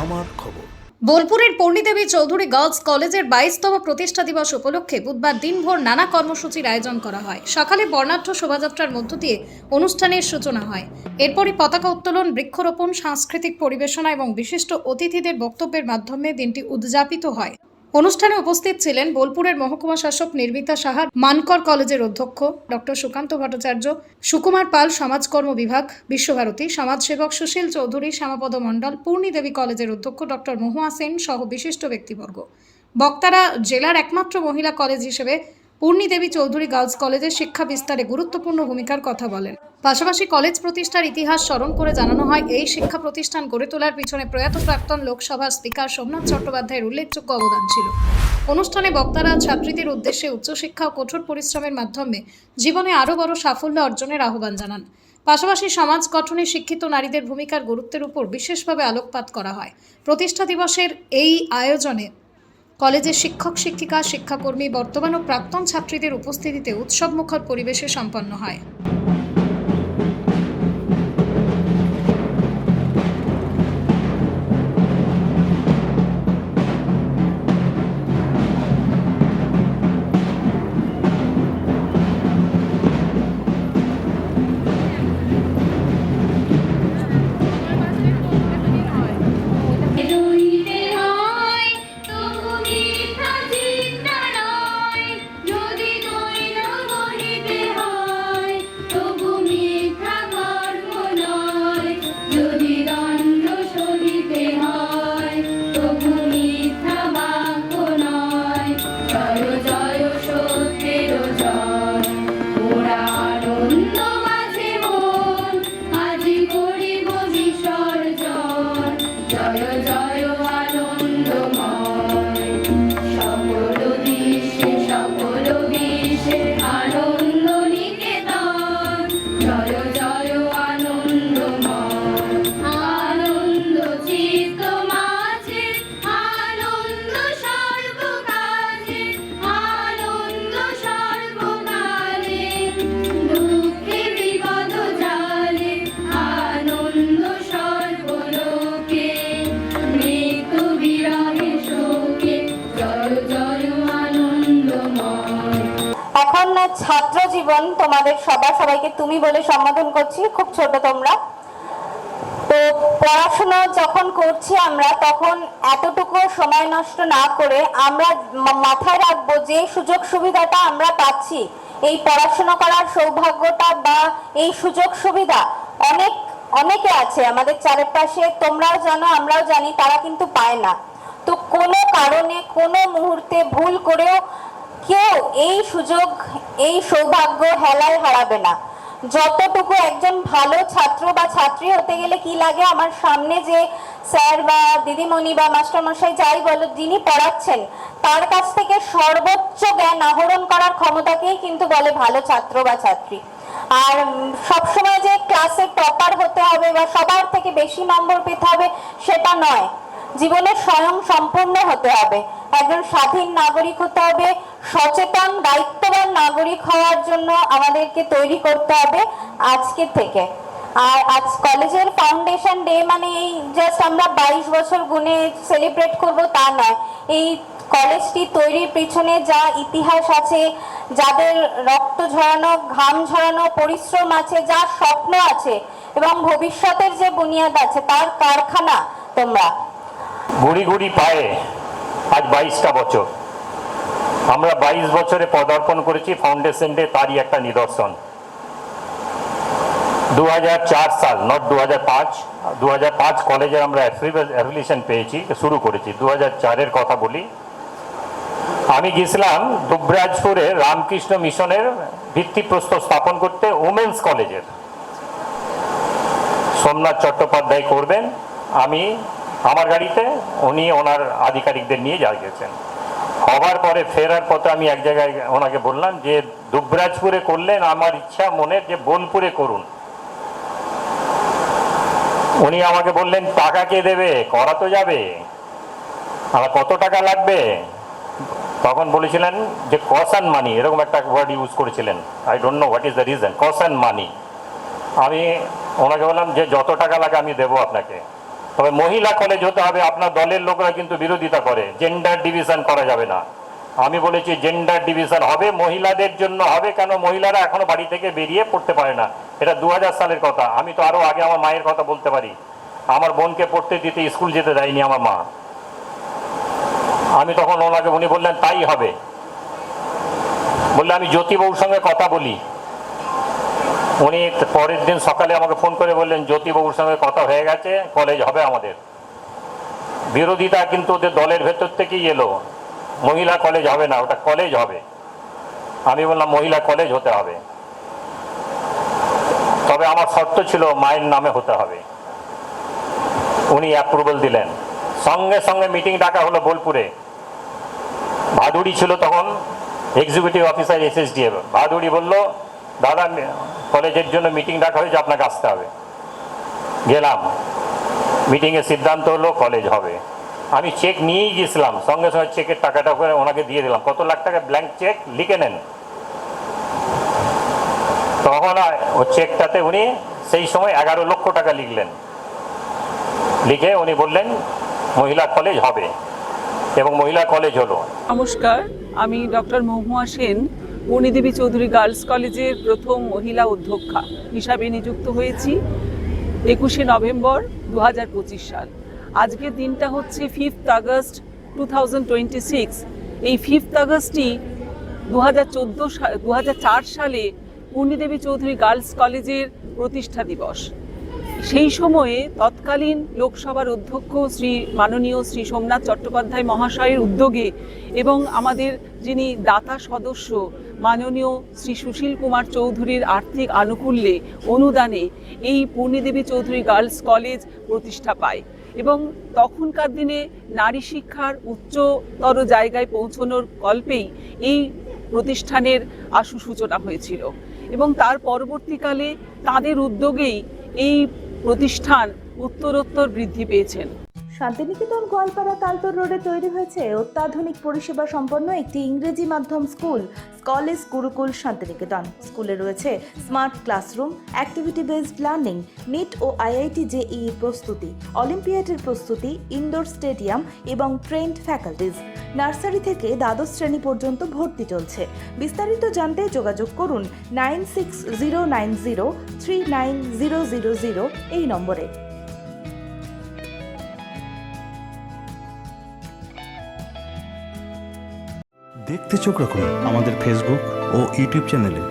আমার খবর। বোলপুরের পূর্ণিদেবী চৌধুরী গার্লস কলেজের 22তম প্রতিষ্ঠা দিবস উপলক্ষে বুধবার দিনভর নানা কর্মসূচির আয়োজন করা হয়। সকালে বর্ণাঢ্য শোভাযাত্রার মধ্য দিয়ে অনুষ্ঠানের সূচনা হয়। এরপরই পতাকা উত্তোলন, বৃক্ষরোপণ, সাংস্কৃতিক পরিবেশনা এবং বিশিষ্ট অতিথিদের বক্তব্যের মাধ্যমে দিনটি উদযাপিত হয়। অনুষ্ঠানে উপস্থিত ছিলেন বোলপুরের মহকুমা শাসক নির্মিতা সাহা, মানকর কলেজের অধ্যক্ষ ডক্টর সুকান্ত ভট্টাচার্য, সুকুমার পাল সমাজকর্ম বিভাগ, বিশ্বভারতী সমাজসেবক সুশীল চৌধুরী, শ্যামাপদ মণ্ডল, পূর্ণিদেবী কলেজের অধ্যক্ষ ডক্টর মহুয়া সেন সহ বিশিষ্ট ব্যক্তিবর্গ। বক্তারা জেলার একমাত্র মহিলা কলেজ হিসেবে পূর্ণিদেবী চৌধুরী গার্লস কলেজের শিক্ষা বিস্তারে গুরুত্বপূর্ণ ভূমিকার কথা বলেন। পাশাপাশি কলেজ প্রতিষ্ঠার ইতিহাস স্মরণ করে জানানো হয়, এই শিক্ষা প্রতিষ্ঠান গড়ে তোলার পিছনে প্রয়াত প্রাক্তন লোকসভার স্পিকার সোমনাথ চট্টোপাধ্যায়ের উল্লেখযোগ্য অবদান ছিল। অনুষ্ঠানে বক্তারা ছাত্রীদের উদ্দেশ্যে উচ্চশিক্ষা ও কঠোর পরিশ্রমের মাধ্যমে জীবনে আরও বড় সাফল্য অর্জনের আহ্বান জানান। পাশাপাশি সমাজ গঠনে শিক্ষিত নারীদের ভূমিকার গুরুত্বের উপর বিশেষভাবে আলোকপাত করা হয়। প্রতিষ্ঠা দিবসের এই আয়োজনে কলেজের শিক্ষক, শিক্ষিকা, শিক্ষাকর্মী, বর্তমান ও প্রাক্তন ছাত্রীদের উপস্থিতিতে উৎসবমুখর পরিবেশে সম্পন্ন হয়। এখন ছাত্র জীবন তোমাদের সবাইকে তুমি বলে সম্বোধন করছি, খুব ছোট তোমরা তো। পড়াশোনা যখন করছি আমরা, তখন এতটুকু সময় নষ্ট না করে আমরা মাথায় রাখবো যে সুযোগ সুবিধাটা আমরা পাচ্ছি, এই পড়াশোনা করার সৌভাগ্যটা বা এই সুযোগ সুবিধা অনেকে আছে আমাদের চারপাশে, তোমরাও জানো আমরাও জানি, তারা কিন্তু পায় না। তো কোনো কারণে কোনো মুহূর্তে ভুল করেও কেউ এই সুযোগ, এই সৌভাগ্য হেলায় হারাবে না। যতটুকু একজন ভালো ছাত্র বা ছাত্রী হতে গেলে কি লাগে, আমার সামনে যে স্যার বা দিদিমণি বা মাস্টারমশাই যাই বলো, যিনি পড়াচ্ছেন, তার কাছ থেকে সর্বোচ্চ জ্ঞান আহরণ করার ক্ষমতাকেই কিন্তু বলে ভালো ছাত্র বা ছাত্রী। আর সবসময় যে ক্লাসে টপার হতে হবে বা সবার থেকে বেশি নম্বর পেতে হবে সেটা নয়। জীবনে স্বয়ং সম্পূর্ণ হতে হবে, একজন স্বাধীন নাগরিক হতে হবে, সচেতন দায়িত্ববান নাগরিক হওয়ার জন্য আমাদেরকে তৈরি করতে হবে আজকে থেকে। আর আজ কলেজের ফাউন্ডেশন ডে মানে এই জাস্ট আমরা 22 বছর গুণে সেলিব্রেট করব তা নয়। এই কলেজটি তৈরির পিছনে যা ইতিহাস আছে, যাদের রক্ত ঝরানো, ঘাম ঝরানো পরিশ্রম আছে, যা স্বপ্ন আছে এবং ভবিষ্যতের যে বুনিয়াদ আছে, তার কারখানা তোমরা। ঘুরি ঘুরি পায়ে আজ 22টা বছর, আমরা 22 বছরে পদার্পণ করেছি ফাউন্ডেশন ডে, তারই একটা নিদর্শন। 2004 সাল, নট 2005, 2005 কলেজে আমরা অ্যাফিলিয়েশন পেয়েছি, শুরু করেছি। 2004-এর কথা বলি, আমি গেছিলাম দুবরাজপুরে রামকৃষ্ণ মিশনের ভিত্তিপ্রস্তর স্থাপন করতে ওমেন্স কলেজের। সোমনাথ চট্টোপাধ্যায় করবেন, আমি আমার গাড়িতে, উনি ওনার আধিকারিকদের নিয়ে গেছেন। হবার পরে ফেরার পথে আমি এক জায়গায় ওনাকে বললাম যে দুবরাজপুরে করলেন, আমার ইচ্ছা মনের যে বোলপুরে করুন। উনি আমাকে বললেন টাকা কে দেবে, করা তো যাবে, আমার কত টাকা লাগবে? তখন বলেছিলেন যে কস অ্যান্ড মানি, এরকম একটা ওয়ার্ড ইউজ করেছিলেন। I don't know what is the reason, cos and money. আমি ওনাকে বললাম যে যত টাকা লাগে আমি দেবো আপনাকে। তবে মহিলা কলেজ হতে হবে। আপনার দলের লোকরা কিন্তু বিরোধিতা করে, জেন্ডার ডিভিশন করা যাবে না। আমি বলেছি জেন্ডার ডিভিশন হবে, মহিলাদের জন্য হবে। কেন মহিলারা এখনো বাড়ি থেকে বেরিয়ে পড়তে পারে না? এটা 2000 সালের কথা। আমি তো আরো আগে আমার মায়ের কথা বলতে পারি। আমার বোনকে পড়তে দিতে স্কুল যেতে দেয়নি আমার মা। আমি তখন ওনাকে, উনি বললেন তাই হবে। বললে আমি জ্যোতিবাবুর সঙ্গে কথা বলি। উনি পরের দিন সকালে আমাকে ফোন করে বললেন জ্যোতিবাবুর সঙ্গে কথা হয়ে গেছে, কলেজ হবে আমাদের। বিরোধিতা কিন্তু ওদের দলের ভেতর থেকেই এলো, মহিলা কলেজ হবে না, ওটা কলেজ হবে। আমি বললাম মহিলা কলেজ হতে হবে, তবে আমার শর্ত ছিল মায়ের নামে হতে হবে। উনি অ্যাপ্রুভাল দিলেন। সঙ্গে সঙ্গে মিটিং ডাকা হলো বোলপুরে। ভাদুড়ি ছিল তখন এক্সিকিউটিভ অফিসার SSDF। ভাদুড়ি বলল দাদা কলেজের জন্য মিটিং ডাকা হয়েছে, আপনাকে আসতে হবে। গেলাম, মিটিংয়ে সিদ্ধান্ত হলো কলেজ হবে। আমি চেক নিয়েই গেছিলাম, সঙ্গে সঙ্গে চেকের টাকাটা করে ওনাকে দিয়ে দিলাম। কত লাখ টাকা ব্ল্যাঙ্ক চেক, লিখে নেন। তখন ও চেকটাতে উনি সেই সময় 11 লক্ষ টাকা লিখলেন। লিখে উনি বললেন মহিলা কলেজ হবে, এবং মহিলা কলেজ হলো। নমস্কার, আমি ডক্টর মহুয়া সেন, পূর্ণিদেবী চৌধুরী গার্লস কলেজের প্রথম মহিলা অধ্যক্ষা হিসাবে নিযুক্ত হয়েছি 21শে নভেম্বর 2025 সাল। আজকের দিনটা হচ্ছে 5th আগস্ট 2026। এই 5th আগস্টই 2004 সালে পূর্ণিদেবী চৌধুরী গার্লস কলেজের প্রতিষ্ঠা দিবস। সেই সময়ে তৎকালীন লোকসভার অধ্যক্ষ মাননীয় শ্রী সোমনাথ চট্টোপাধ্যায় মহাশয়ের উদ্যোগে এবং আমাদের যিনি দাতা সদস্য মাননীয় শ্রী সুশীল কুমার চৌধুরীর আর্থিক আনুকূল্যে অনুদানে এই পূর্ণিদেবী চৌধুরী গার্লস কলেজ প্রতিষ্ঠা পায়, এবং তখনকার দিনে নারী শিক্ষার উচ্চতর জায়গায় পৌঁছানোর কল্পেই এই প্রতিষ্ঠানের আশু সূচনা হয়েছিল, এবং তার পরবর্তীকালে তাদের উদ্যোগেই এই প্রতিষ্ঠান উত্তরোত্তর বৃদ্ধি পেয়েছেন। শান্তিনিকেতন গোয়ালপাড়া তালতর রোডে তৈরি হয়েছে অত্যাধুনিক পরিষেবা সম্পন্ন একটি ইংরেজি মাধ্যম স্কুল, কলেজ গুরুকুল শান্তিনিকেতন। স্কুলে রয়েছে smart classroom, activity based learning, NEET ও IIT JEE প্রস্তুতি, অলিম্পিয়াডের প্রস্তুতি, ইনডোর স্টেডিয়াম এবং ট্রেন্ড ফ্যাকাল্টিজ। নার্সারি থেকে দ্বাদশ শ্রেণী পর্যন্ত ভর্তি চলছে। বিস্তারিত জানতে যোগাযোগ করুন 9609039000 এই নম্বরে। দেখতে চোখ রাখুন আমাদের ফেসবুক ও ইউটিউব চ্যানেলে।